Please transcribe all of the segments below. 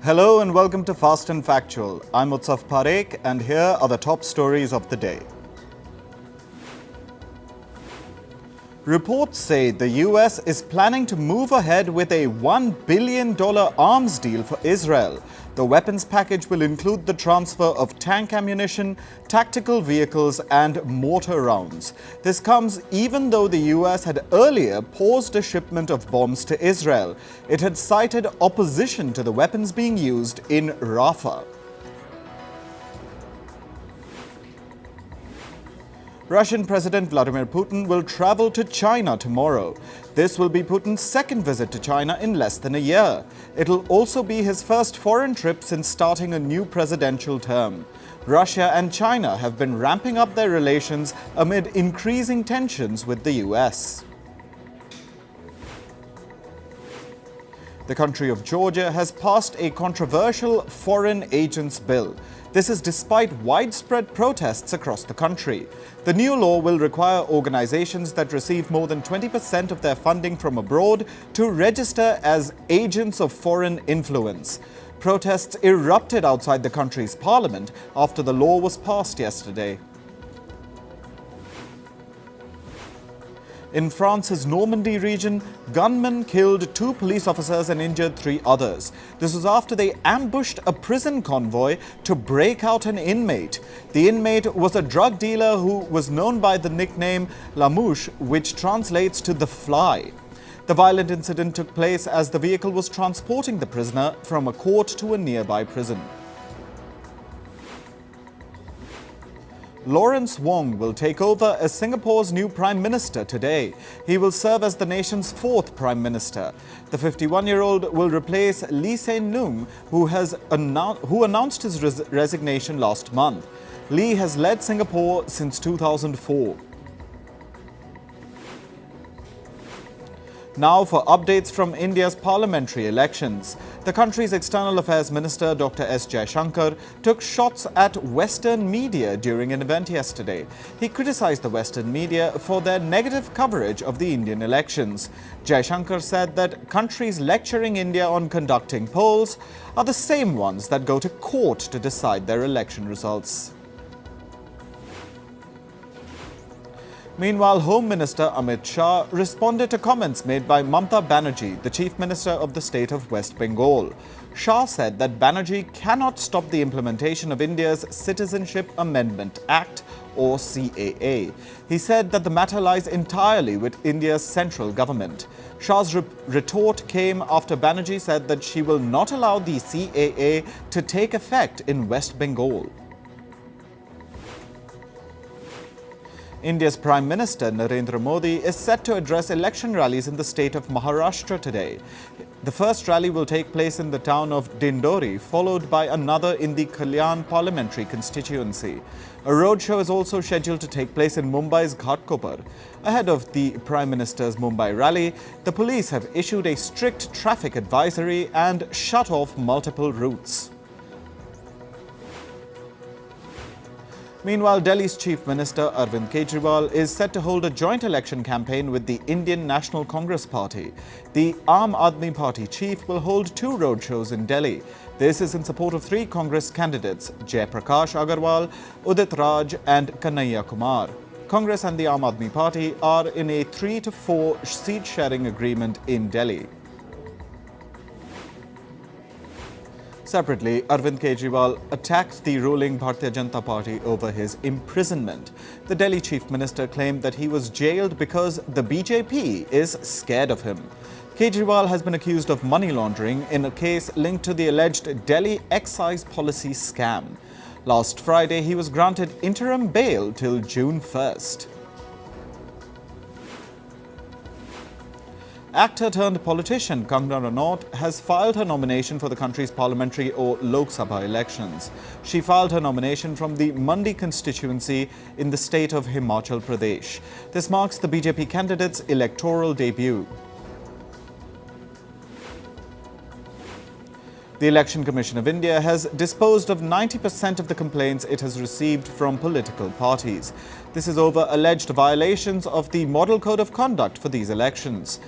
Hello and welcome to Fast and Factual. I'm Utsaf Parekh and here are the top stories of the day. Reports say the US is planning to move ahead with a $1 billion arms deal for Israel. The weapons package will include the transfer of tank ammunition, tactical vehicles and mortar rounds. This comes even though the US had earlier paused a shipment of bombs to Israel. It had cited opposition to the weapons being used in Rafah. Russian President Vladimir Putin will travel to China tomorrow. This will be Putin's second visit to China in less than a year. It'll also be his first foreign trip since starting a new presidential term. Russia and China have been ramping up their relations amid increasing tensions with the US. The country of Georgia has passed a controversial foreign agents bill. This is despite widespread protests across the country. The new law will require organizations that receive more than 20% of their funding from abroad to register as agents of foreign influence. Protests erupted outside the country's parliament after the law was passed yesterday. In France's Normandy region, gunmen killed 2 police officers and injured 3 others. This was after they ambushed a prison convoy to break out an inmate. The inmate was a drug dealer who was known by the nickname La Mouche, which translates to the fly. The violent incident took place as the vehicle was transporting the prisoner from a court to a nearby prison. Lawrence Wong will take over as Singapore's new Prime Minister today. He will serve as the nation's 4th Prime Minister. The 51-year-old will replace Lee Hsien Loong, who announced his resignation last month. Lee has led Singapore since 2004. Now for updates from India's parliamentary elections. The country's External Affairs Minister Dr. S Jaishankar took shots at Western media during an event yesterday. He criticized the Western media for their negative coverage of the Indian elections. Jaishankar said that countries lecturing India on conducting polls are the same ones that go to court to decide their election results. Meanwhile, Home Minister Amit Shah responded to comments made by Mamata Banerjee, the Chief Minister of the state of West Bengal. Shah said that Banerjee cannot stop the implementation of India's Citizenship Amendment Act, or CAA. He said that the matter lies entirely with India's central government. Shah's retort came after Banerjee said that she will not allow the CAA to take effect in West Bengal. India's Prime Minister Narendra Modi is set to address election rallies in the state of Maharashtra today. The first rally will take place in the town of Dindori, followed by another in the Kalyan parliamentary constituency. A roadshow is also scheduled to take place in Mumbai's Ghatkopar. Ahead of the Prime Minister's Mumbai rally, the police have issued a strict traffic advisory and shut off multiple routes. Meanwhile, Delhi's Chief Minister Arvind Kejriwal is set to hold a joint election campaign with the Indian National Congress Party. The Aam Aadmi Party chief will hold 2 roadshows in Delhi. This is in support of 3 Congress candidates, Jai Prakash Agarwal, Udit Raj and Kanhaiya Kumar. Congress and the Aam Aadmi Party are in a 3 to 4 seat-sharing agreement in Delhi. Separately, Arvind Kejriwal attacked the ruling Bharatiya Janata Party over his imprisonment. The Delhi Chief Minister claimed that he was jailed because the BJP is scared of him. Kejriwal has been accused of money laundering in a case linked to the alleged Delhi excise policy scam. Last Friday, he was granted interim bail till June 1st. Actor-turned-politician Kangana Ranaut has filed her nomination for the country's parliamentary or Lok Sabha elections. She filed her nomination from the Mandi constituency in the state of Himachal Pradesh. This marks the BJP candidate's electoral debut. The Election Commission of India has disposed of 90% of the complaints it has received from political parties. This is over alleged violations of the Model Code of Conduct for these elections.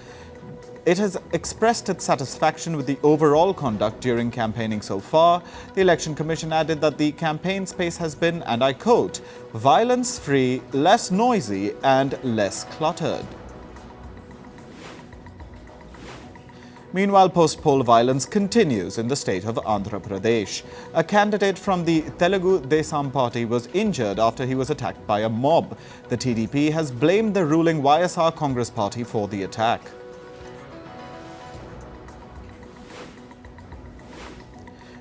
it has expressed its satisfaction with the overall conduct during campaigning so far. The Election Commission added that the campaign space has been, and I quote, violence-free, less noisy and less cluttered. Meanwhile, post-poll violence continues in the state of Andhra Pradesh. A candidate from the Telugu Desam party was injured after he was attacked by a mob. The TDP has blamed the ruling YSR Congress party for the attack.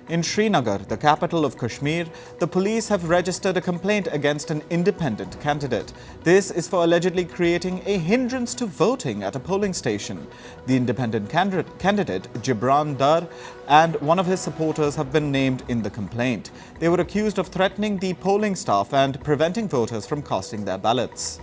In Srinagar, the capital of Kashmir, the police have registered a complaint against an independent candidate. This is for allegedly creating a hindrance to voting at a polling station. The independent candidate, Gibran Dar, and one of his supporters have been named in the complaint. They were accused of threatening the polling staff and preventing voters from casting their ballots.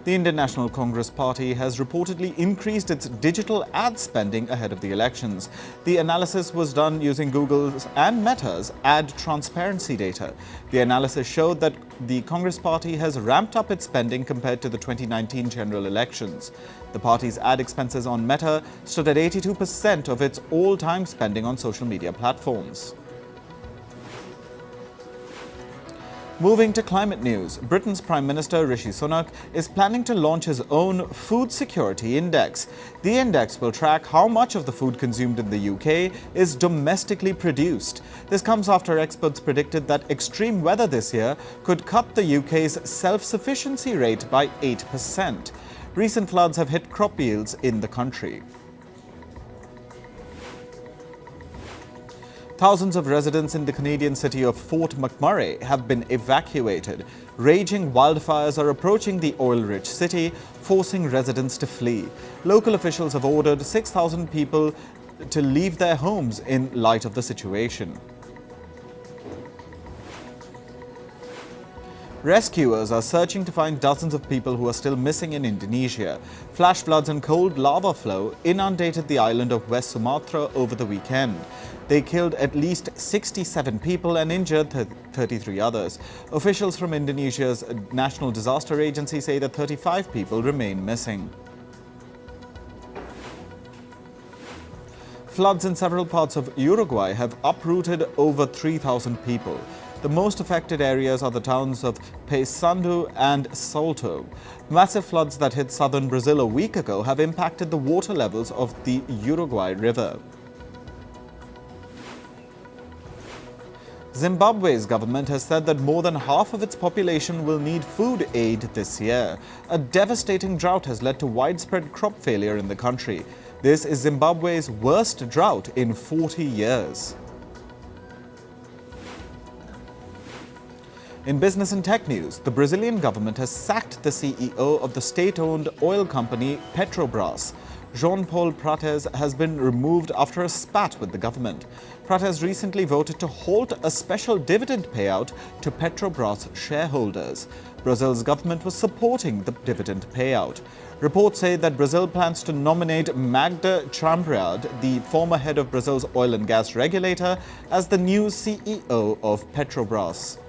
The Indian National Congress Party has reportedly increased its digital ad spending ahead of the elections. The analysis was done using Google's and Meta's ad transparency data. The analysis showed that the Congress Party has ramped up its spending compared to the 2019 general elections. The party's ad expenses on Meta stood at 82% of its all-time spending on social media platforms. Moving to climate news, Britain's Prime Minister Rishi Sunak is planning to launch his own Food Security Index. The index will track how much of the food consumed in the UK is domestically produced. This comes after experts predicted that extreme weather this year could cut the UK's self-sufficiency rate by 8%. Recent floods have hit crop yields in the country. Thousands of residents in the Canadian city of Fort McMurray have been evacuated. Raging wildfires are approaching the oil-rich city, forcing residents to flee. Local officials have ordered 6,000 people to leave their homes in light of the situation. Rescuers are searching to find dozens of people who are still missing in Indonesia. Flash floods and cold lava flow inundated the island of West Sumatra over the weekend. They killed at least 67 people and injured 33 others. Officials from Indonesia's National Disaster Agency say that 35 people remain missing. Floods in several parts of Uruguay have uprooted over 3,000 people. The most affected areas are the towns of Paysandu and Salto. Massive floods that hit southern Brazil a week ago have impacted the water levels of the Uruguay River. Zimbabwe's government has said that more than half of its population will need food aid this year. A devastating drought has led to widespread crop failure in the country. This is Zimbabwe's worst drought in 40 years. In business and tech news, the Brazilian government has sacked the CEO of the state-owned oil company Petrobras. João Paulo Prates has been removed after a spat with the government. Prates recently voted to halt a special dividend payout to Petrobras shareholders. Brazil's government was supporting the dividend payout. Reports say that Brazil plans to nominate Magda Chambriard, the former head of Brazil's oil and gas regulator, as the new CEO of Petrobras.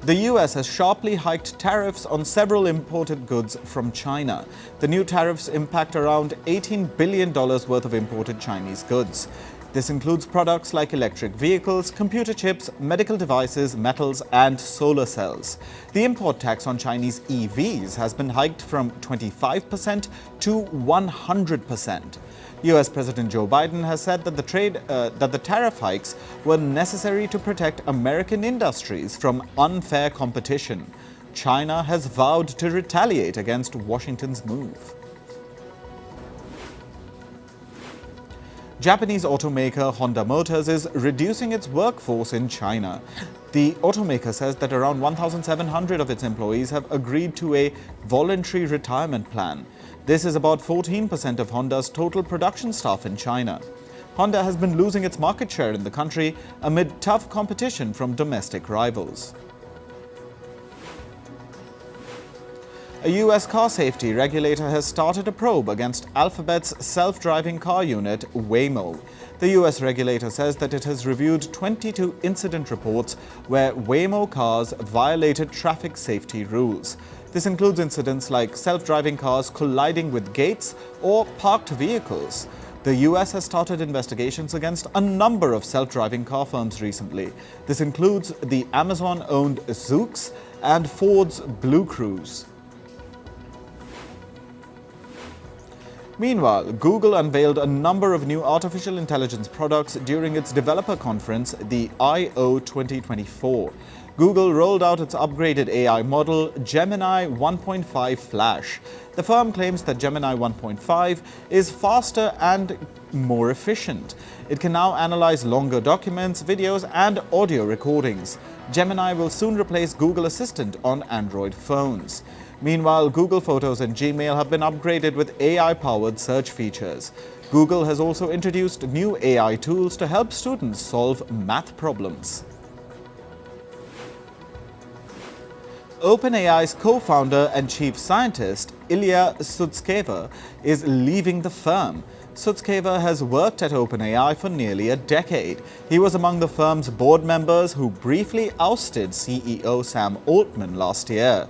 The US has sharply hiked tariffs on several imported goods from China. The new tariffs impact around $18 billion worth of imported Chinese goods. This includes products like electric vehicles, computer chips, medical devices, metals, and solar cells. The import tax on Chinese EVs has been hiked from 25% to 100%. US President Joe Biden has said that the tariff hikes were necessary to protect American industries from unfair competition. China has vowed to retaliate against Washington's move. Japanese automaker Honda Motors is reducing its workforce in China. The automaker says that around 1,700 of its employees have agreed to a voluntary retirement plan. This is about 14% of Honda's total production staff in China. Honda has been losing its market share in the country amid tough competition from domestic rivals. A US car safety regulator has started a probe against Alphabet's self-driving car unit, Waymo. The US regulator says that it has reviewed 22 incident reports where Waymo cars violated traffic safety rules. This includes incidents like self-driving cars colliding with gates or parked vehicles. The US has started investigations against a number of self-driving car firms recently. This includes the Amazon-owned Zoox and Ford's Blue Cruise. Meanwhile, Google unveiled a number of new artificial intelligence products during its developer conference, the I/O 2024. Google rolled out its upgraded AI model, Gemini 1.5 Flash. The firm claims that Gemini 1.5 is faster and more efficient. It can now analyze longer documents, videos, and audio recordings. Gemini will soon replace Google Assistant on Android phones. Meanwhile, Google Photos and Gmail have been upgraded with AI-powered search features. Google has also introduced new AI tools to help students solve math problems. OpenAI's co-founder and chief scientist, Ilya Sutskever, is leaving the firm. Sutskever has worked at OpenAI for nearly a decade. He was among the firm's board members who briefly ousted CEO Sam Altman last year.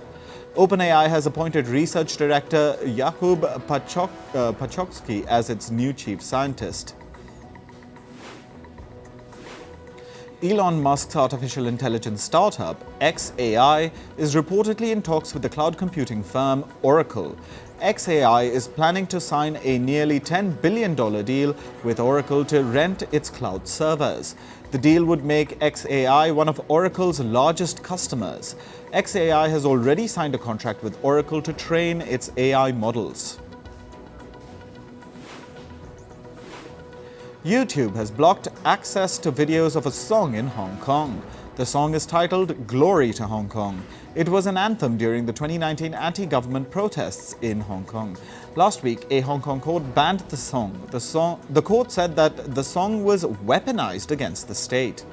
OpenAI has appointed research director Yakub Pachoksky as its new chief scientist. Elon Musk's artificial intelligence startup, xAI, is reportedly in talks with the cloud computing firm Oracle. xAI is planning to sign a nearly $10 billion deal with Oracle to rent its cloud servers. The deal would make xAI one of Oracle's largest customers. xAI has already signed a contract with Oracle to train its AI models. YouTube has blocked access to videos of a song in Hong Kong. The song is titled Glory to Hong Kong. It was an anthem during the 2019 anti-government protests in Hong Kong. Last week, a Hong Kong court banned the song. The court said that the song was weaponized against the state.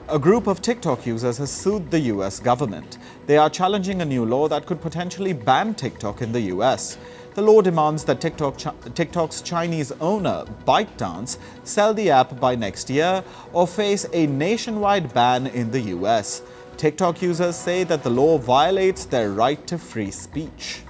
A group of TikTok users has sued the US government. They are challenging a new law that could potentially ban TikTok in the US. The law demands that TikTok's Chinese owner, ByteDance, sell the app by next year or face a nationwide ban in the US. TikTok users say that the law violates their right to free speech.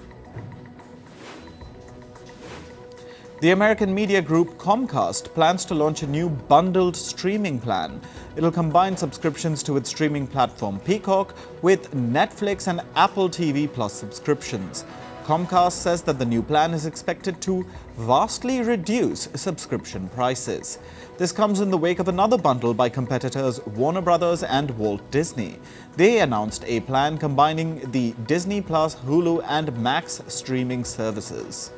The American media group Comcast plans to launch a new bundled streaming plan. It'll combine subscriptions to its streaming platform Peacock with Netflix and Apple TV Plus subscriptions. Comcast says that the new plan is expected to vastly reduce subscription prices. This comes in the wake of another bundle by competitors Warner Brothers and Walt Disney. They announced a plan combining the Disney Plus, Hulu, and Max streaming services.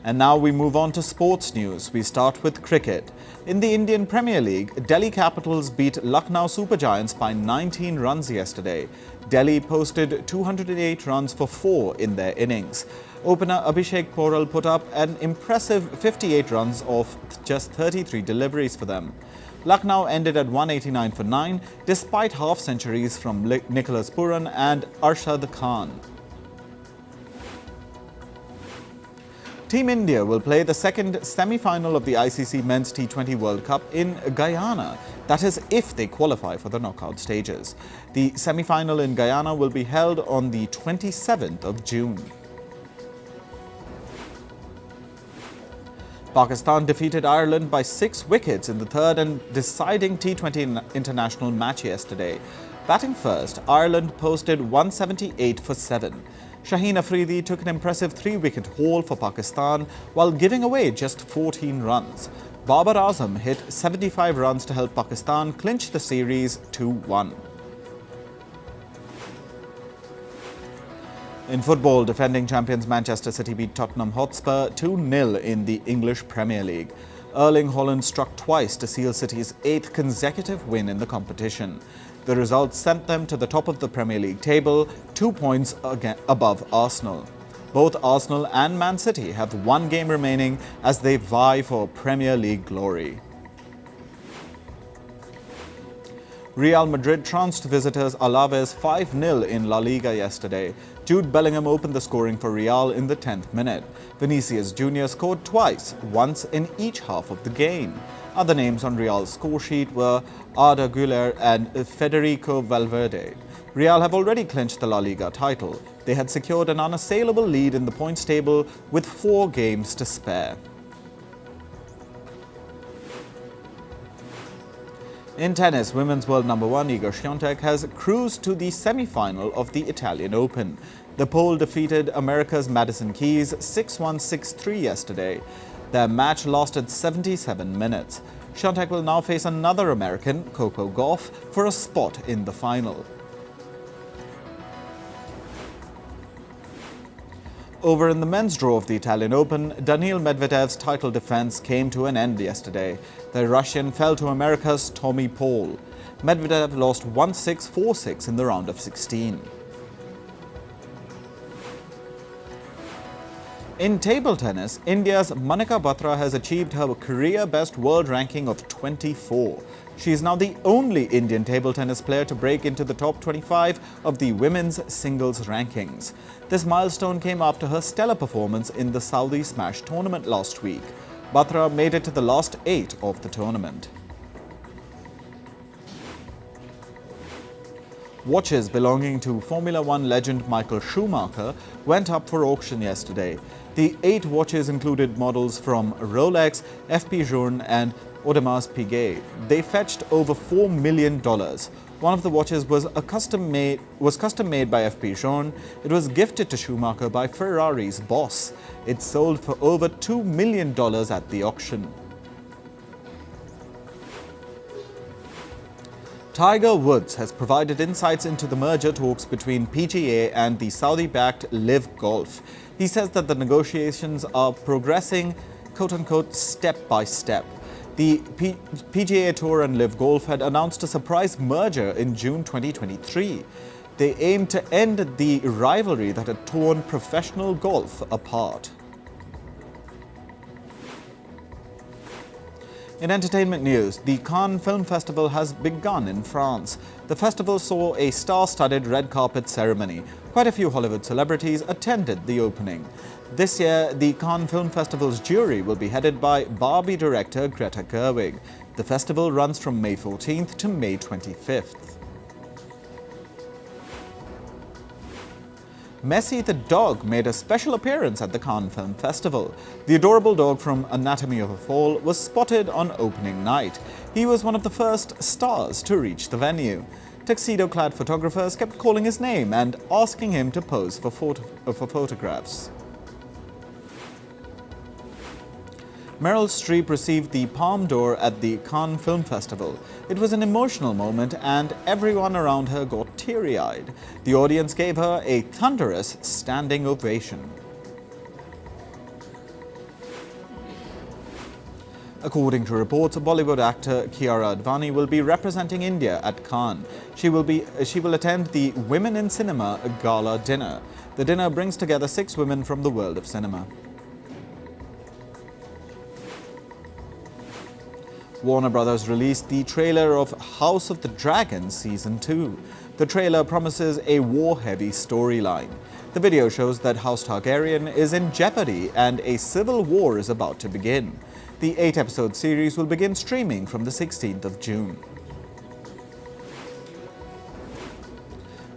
And now we move on to sports news. We start with cricket. In the Indian Premier League, Delhi Capitals beat Lucknow Super Giants by 19 runs yesterday. Delhi posted 208 runs for 4 in their innings. Opener Abhishek Porel put up an impressive 58 runs off just 33 deliveries for them. Lucknow ended at 189 for 9 despite half-centuries from Nicholas Puran and Arshad Khan. Team India will play the second semi-final of the ICC Men's T20 World Cup in Guyana. That is, if they qualify for the knockout stages. The semi-final in Guyana will be held on the 27th of June. Pakistan defeated Ireland by 6 wickets in the third and deciding T20 international match yesterday. Batting first, Ireland posted 178 for 7. Shaheen Afridi took an impressive 3-wicket haul for Pakistan while giving away just 14 runs. Babar Azam hit 75 runs to help Pakistan clinch the series 2-1. In football, defending champions Manchester City beat Tottenham Hotspur 2-0 in the English Premier League. Erling Haaland struck twice to seal City's 8th consecutive win in the competition. The result sent them to the top of the Premier League table, 2 points above Arsenal. Both Arsenal and Man City have 1 game remaining as they vie for Premier League glory. Real Madrid trounced visitors Alaves 5-0 in La Liga yesterday. Jude Bellingham opened the scoring for Real in the 10th minute. Vinicius Jr. scored twice, once in each half of the game. Other names on Real's score sheet were Arda Güler and Federico Valverde. Real have already clinched the La Liga title. They had secured an unassailable lead in the points table with 4 games to spare. In tennis, women's world number 1 Iga Swiatek has cruised to the semi-final of the Italian Open. The Pole defeated America's Madison Keys 6-1, 6-3 yesterday. Their match lasted 77 minutes. Swiatek will now face another American, Coco Gauff, for a spot in the final. Over in the men's draw of the Italian Open, Daniil Medvedev's title defense came to an end yesterday. The Russian fell to America's Tommy Paul. Medvedev lost 1-6, 4-6 in the round of 16. In table tennis, India's Manika Batra has achieved her career-best world ranking of 24. She is now the only Indian table tennis player to break into the top 25 of the women's singles rankings. This milestone came after her stellar performance in the Saudi Smash tournament last week. Batra made it to the last 8 of the tournament. Watches belonging to Formula One legend Michael Schumacher went up for auction yesterday. The 8 watches included models from Rolex, FP Journe and Audemars Piguet. They fetched over $4 million. One of the watches was custom made by FP Journe. It was gifted to Schumacher by Ferrari's boss. It sold for over $2 million at the auction. Tiger Woods has provided insights into the merger talks between PGA and the Saudi-backed Live Golf. He says that the negotiations are progressing, quote-unquote, step by step. The PGA Tour and Live Golf had announced a surprise merger in June 2023. They aim to end the rivalry that had torn professional golf apart. In entertainment news, the Cannes Film Festival has begun in France. The festival saw a star-studded red carpet ceremony. Quite a few Hollywood celebrities attended the opening. This year, the Cannes Film Festival's jury will be headed by Barbie director Greta Gerwig. The festival runs from May 14th to May 25th. Messi the dog made a special appearance at the Cannes Film Festival. The adorable dog from Anatomy of a Fall was spotted on opening night. He was one of the first stars to reach the venue. Tuxedo-clad photographers kept calling his name and asking him to pose for photographs. Meryl Streep received the Palme d'Or at the Cannes Film Festival. It was an emotional moment and everyone around her got teary-eyed. The audience gave her a thunderous standing ovation. According to reports, Bollywood actor Kiara Advani will be representing India at Cannes. She will attend the Women in Cinema Gala dinner. The dinner brings together 6 women from the world of cinema. Warner Bros. Released the trailer of House of the Dragon Season 2. The trailer promises a war-heavy storyline. The video shows that House Targaryen is in jeopardy and a civil war is about to begin. The 8-episode series will begin streaming from the 16th of June.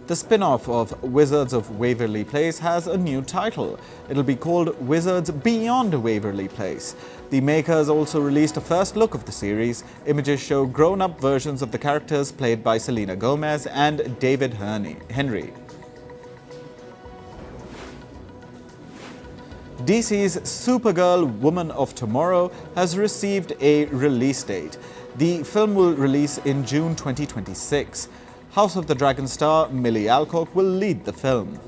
The spin-off of Wizards of Waverly Place has a new title. It'll be called Wizards Beyond Waverly Place. The makers also released a first look of the series. Images show grown-up versions of the characters played by Selena Gomez and David Henry. DC's Supergirl Woman of Tomorrow has received a release date. The film will release in June 2026. House of the Dragon star Millie Alcock will lead the film.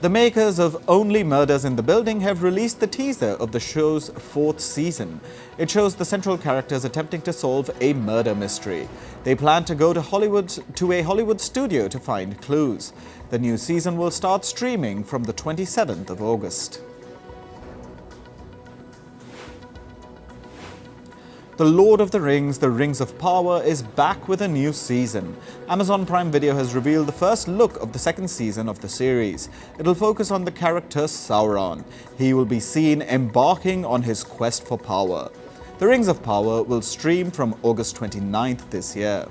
The makers of Only Murders in the Building have released the teaser of the show's 4th season. It shows the central characters attempting to solve a murder mystery. They plan to go to a Hollywood studio to find clues. The new season will start streaming from the 27th of August. The Lord of the Rings, The Rings of Power is back with a new season. Amazon Prime Video has revealed the first look of the second season of the series. It'll focus on the character Sauron. He will be seen embarking on his quest for power. The Rings of Power will stream from August 29th this year.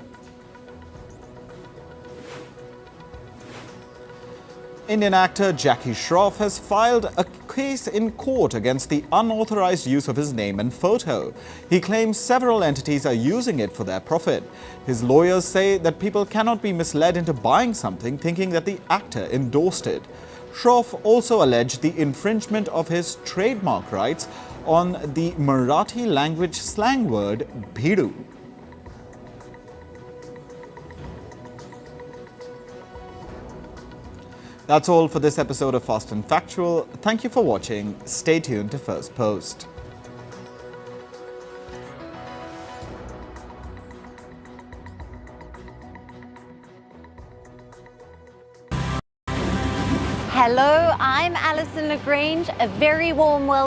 Indian actor Jackie Shroff has filed a case in court against the unauthorized use of his name and photo. He claims several entities are using it for their profit. His lawyers say that people cannot be misled into buying something thinking that the actor endorsed it. Shroff also alleged the infringement of his trademark rights on the Marathi language slang word bhidu. That's all for this episode of Fast and Factual. Thank you for watching. Stay tuned to Firstpost. Hello, I'm Alison Lagrange. A very warm welcome